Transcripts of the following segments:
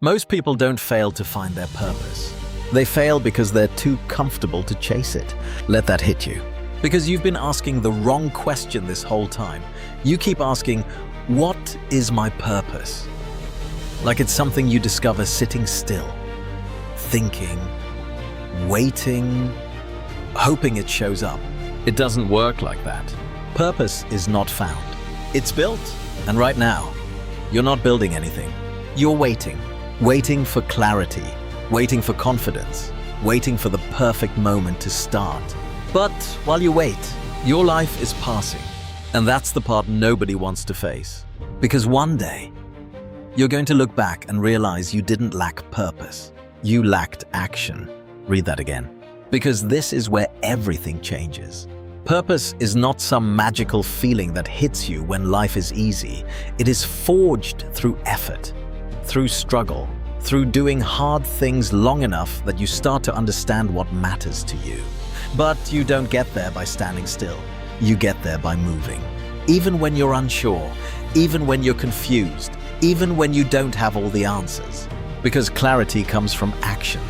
Most people don't fail to find their purpose. They fail because they're too comfortable to chase it. Let that hit you. Because you've been asking the wrong question this whole time. You keep asking, what is my purpose? Like it's something you discover sitting still, thinking, waiting, hoping it shows up. It doesn't work like that. Purpose is not found. It's built. And right now, you're not building anything. You're waiting. Waiting for clarity. Waiting for confidence. Waiting for the perfect moment to start. But while you wait, your life is passing. And that's the part nobody wants to face. Because one day, you're going to look back and realize you didn't lack purpose. You lacked action. Read that again. Because this is where everything changes. Purpose is not some magical feeling that hits you when life is easy. It is forged through effort, through struggle, through doing hard things long enough that you start to understand what matters to you. But you don't get there by standing still. You get there by moving. Even when you're unsure, even when you're confused, even when you don't have all the answers. Because clarity comes from action,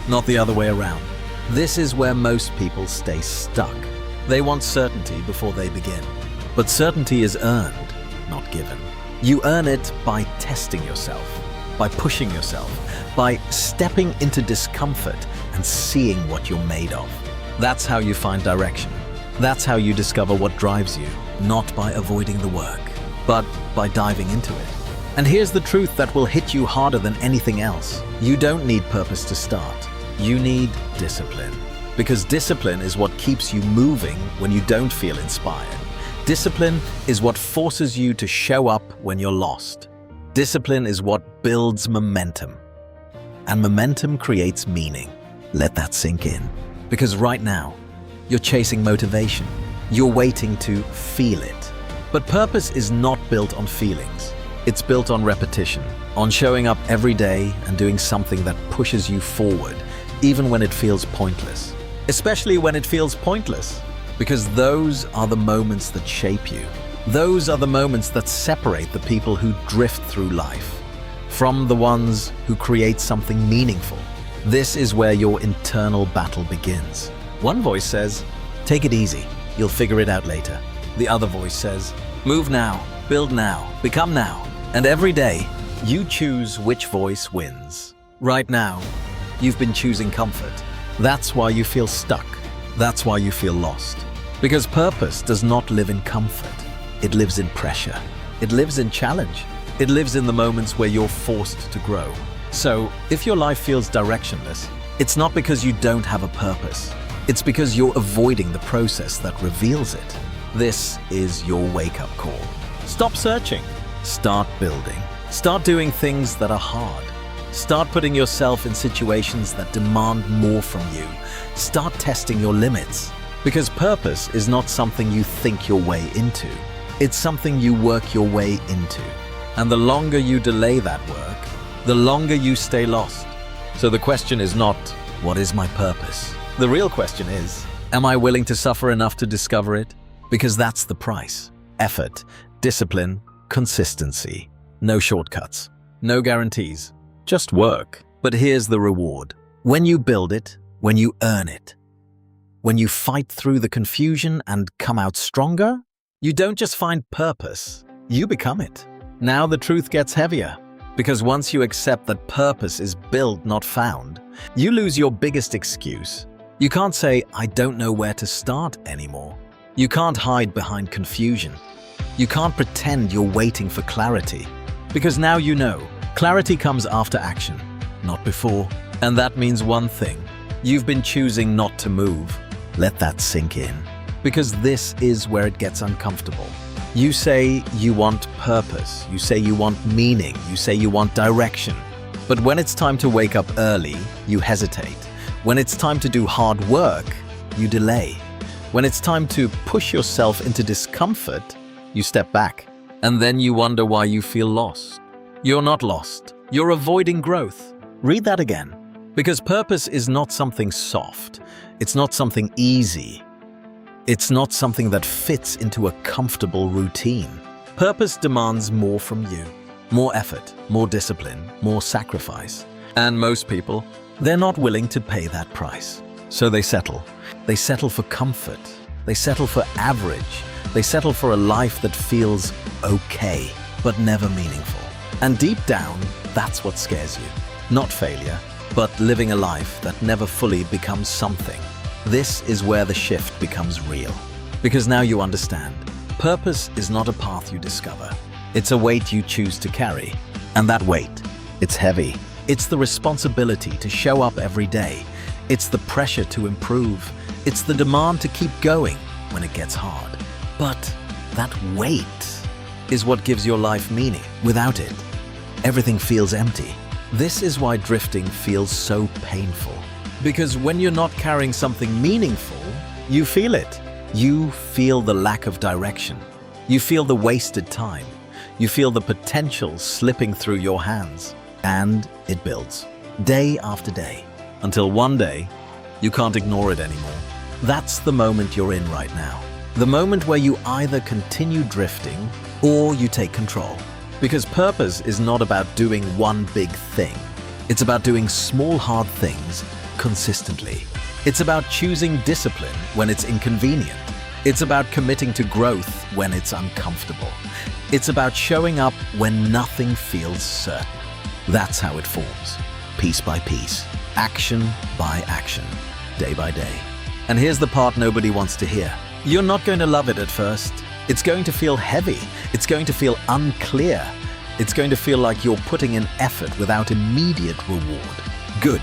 not the other way around. This is where most people stay stuck. They want certainty before they begin. But certainty is earned, not given. You earn it by testing yourself, by pushing yourself, by stepping into discomfort and seeing what you're made of. That's how you find direction. That's how you discover what drives you, not by avoiding the work, but by diving into it. And here's the truth that will hit you harder than anything else. You don't need purpose to start. You need discipline. Because discipline is what keeps you moving when you don't feel inspired. Discipline is what forces you to show up when you're lost. Discipline is what builds momentum. And momentum creates meaning. Let that sink in. Because right now, you're chasing motivation. You're waiting to feel it. But purpose is not built on feelings. It's built on repetition, on showing up every day and doing something that pushes you forward, even when it feels pointless. Especially when it feels pointless. Because those are the moments that shape you. Those are the moments that separate the people who drift through life from the ones who create something meaningful. This is where your internal battle begins. One voice says, take it easy, you'll figure it out later. The other voice says, move now, build now, become now. And every day, you choose which voice wins. Right now, you've been choosing comfort. That's why you feel stuck. That's why you feel lost. Because purpose does not live in comfort. It lives in pressure. It lives in challenge. It lives in the moments where you're forced to grow. So, if your life feels directionless, it's not because you don't have a purpose. It's because you're avoiding the process that reveals it. This is your wake-up call. Stop searching. Start building. Start doing things that are hard. Start putting yourself in situations that demand more from you. Start testing your limits. Because purpose is not something you think your way into. It's something you work your way into. And the longer you delay that work, the longer you stay lost. So the question is not, what is my purpose? The real question is, am I willing to suffer enough to discover it? Because that's the price. Effort, discipline, consistency. No shortcuts. No guarantees. Just work. But here's the reward. When you build it, when you earn it, when you fight through the confusion and come out stronger, you don't just find purpose, you become it. Now the truth gets heavier. Because once you accept that purpose is built, not found, you lose your biggest excuse. You can't say, I don't know where to start anymore. You can't hide behind confusion. You can't pretend you're waiting for clarity. Because now you know, clarity comes after action, not before. And that means one thing. You've been choosing not to move. Let that sink in. Because this is where it gets uncomfortable. You say you want purpose, you say you want meaning, you say you want direction. But when it's time to wake up early, you hesitate. When it's time to do hard work, you delay. When it's time to push yourself into discomfort, you step back. And then you wonder why you feel lost. You're not lost. You're avoiding growth. Read that again. Because purpose is not something soft. It's not something easy. It's not something that fits into a comfortable routine. Purpose demands more from you. more effort, more discipline, more sacrifice. And most people, they're not willing to pay that price. So they settle. They settle for comfort. They settle for average. They settle for a life that feels okay, but never meaningful. And deep down, that's what scares you. Not failure, but living a life that never fully becomes something. This is where the shift becomes real. Because now you understand, purpose is not a path you discover. It's a weight you choose to carry. And that weight, it's heavy. It's the responsibility to show up every day. It's the pressure to improve. It's the demand to keep going when it gets hard. But that weight is what gives your life meaning. Without it, everything feels empty. This is why drifting feels so painful. Because when you're not carrying something meaningful, you feel it. You feel the lack of direction. You feel the wasted time. You feel the potential slipping through your hands. And it builds, day after day, until one day, you can't ignore it anymore. That's the moment you're in right now. The moment where you either continue drifting or you take control. Because purpose is not about doing one big thing. It's about doing small, hard things consistently. It's about choosing discipline when it's inconvenient. It's about committing to growth when it's uncomfortable. It's about showing up when nothing feels certain. That's how it forms, piece by piece, action by action, day by day. And here's the part nobody wants to hear. You're not going to love it at first. It's going to feel heavy. It's going to feel unclear. It's going to feel like you're putting in effort without immediate reward. Good.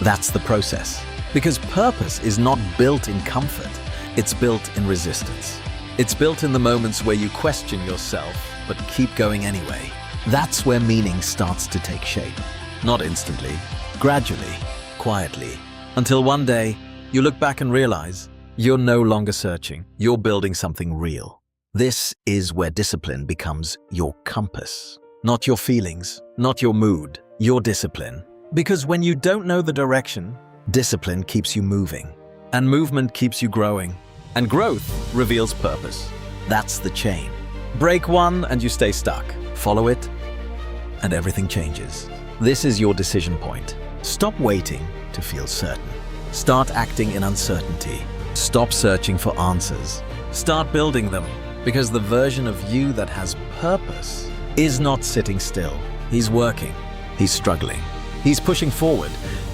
That's the process. Because purpose is not built in comfort. It's built in resistance. It's built in the moments where you question yourself, but keep going anyway. That's where meaning starts to take shape. Not instantly, gradually, quietly, until one day you look back and realize you're no longer searching. You're building something real. This is where discipline becomes your compass. Not your feelings, not your mood, your discipline. Because when you don't know the direction, discipline keeps you moving. And movement keeps you growing. And growth reveals purpose. That's the chain. Break one and you stay stuck. Follow it, and everything changes. This is your decision point. Stop waiting to feel certain. Start acting in uncertainty. Stop searching for answers. Start building them, because the version of you that has purpose is not sitting still. He's working. He's struggling. He's pushing forward,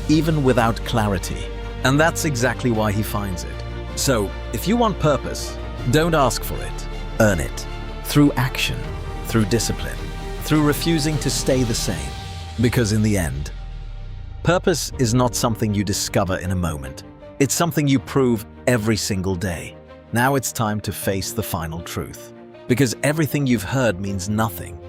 even without clarity. And that's exactly why he finds it. So, if you want purpose, don't ask for it. Earn it. Through action, through discipline, through refusing to stay the same. Because in the end, purpose is not something you discover in a moment. It's something you prove every single day. Now it's time to face the final truth. Because everything you've heard means nothing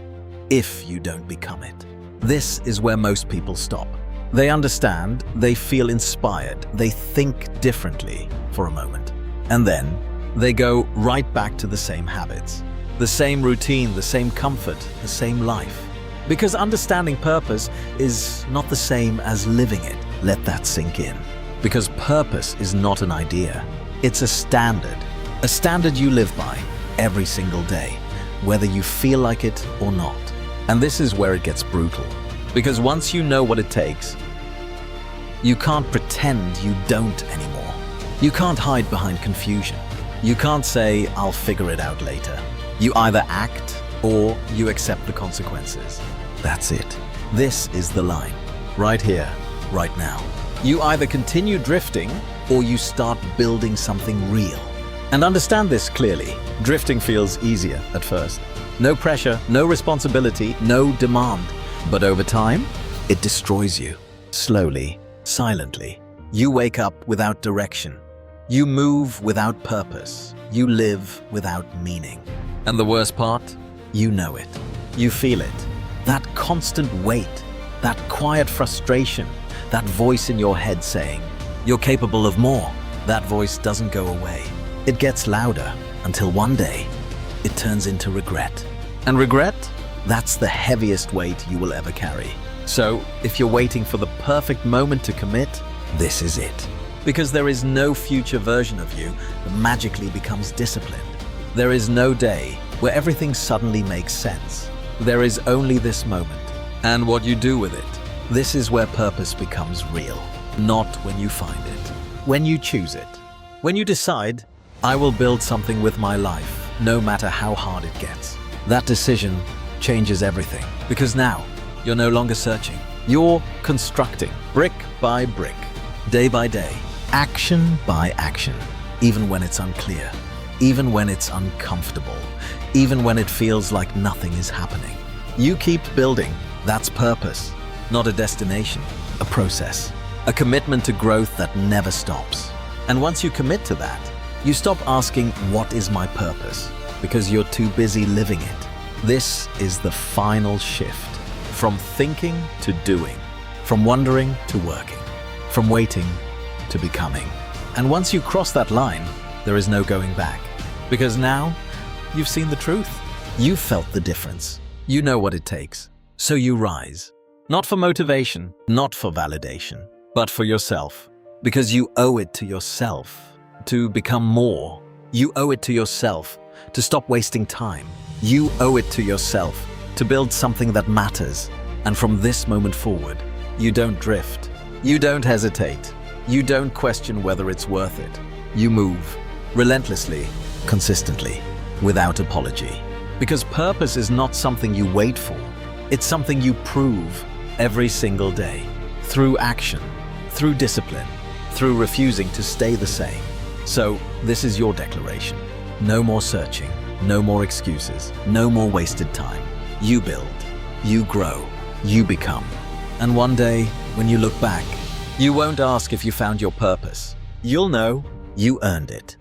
if you don't become it. This is where most people stop. They understand, they feel inspired, they think differently for a moment. And then they go right back to the same habits. The same routine, the same comfort, the same life. Because understanding purpose is not the same as living it. Let that sink in. Because purpose is not an idea. It's a standard you live by every single day, whether you feel like it or not. And this is where it gets brutal. Because once you know what it takes, you can't pretend you don't anymore. You can't hide behind confusion. You can't say, I'll figure it out later. You either act or you accept the consequences. That's it. This is the line. Right here, right now. You either continue drifting or you start building something real. And understand this clearly. Drifting feels easier at first. No pressure, no responsibility, no demand. But over time, it destroys you. Slowly, silently. You wake up without direction. You move without purpose. You live without meaning. And the worst part? You know it. You feel it. That constant weight, that quiet frustration, that voice in your head saying, you're capable of more. That voice doesn't go away. It gets louder until one day it turns into regret. And regret? That's the heaviest weight you will ever carry. So, if you're waiting for the perfect moment to commit, this is it. Because there is no future version of you that magically becomes disciplined. There is no day where everything suddenly makes sense. There is only this moment, and what you do with it. This is where purpose becomes real, not when you find it, when you choose it. When you decide, I will build something with my life, no matter how hard it gets. That decision changes everything, because now you're no longer searching. You're constructing, brick by brick, day by day, action by action, even when it's unclear, even when it's uncomfortable, even when it feels like nothing is happening. You keep building. That's purpose, not a destination, a process, a commitment to growth that never stops. And once you commit to that, you stop asking, what is my purpose? Because you're too busy living it. This is the final shift, from thinking to doing, from wondering to working, from waiting to becoming. And once you cross that line, there is no going back. Because now, you've seen the truth. You've felt the difference. You know what it takes. So you rise. Not for motivation, not for validation, but for yourself. Because you owe it to yourself to become more. You owe it to yourself to stop wasting time. You owe it to yourself to build something that matters. And from this moment forward, you don't drift. You don't hesitate. You don't question whether it's worth it. You move relentlessly, consistently, without apology. Because purpose is not something you wait for. It's something you prove every single day, through action, through discipline, through refusing to stay the same. So this is your declaration. No more searching, no more excuses, no more wasted time. You build, you grow, you become. And one day, when you look back, you won't ask if you found your purpose. You'll know you earned it.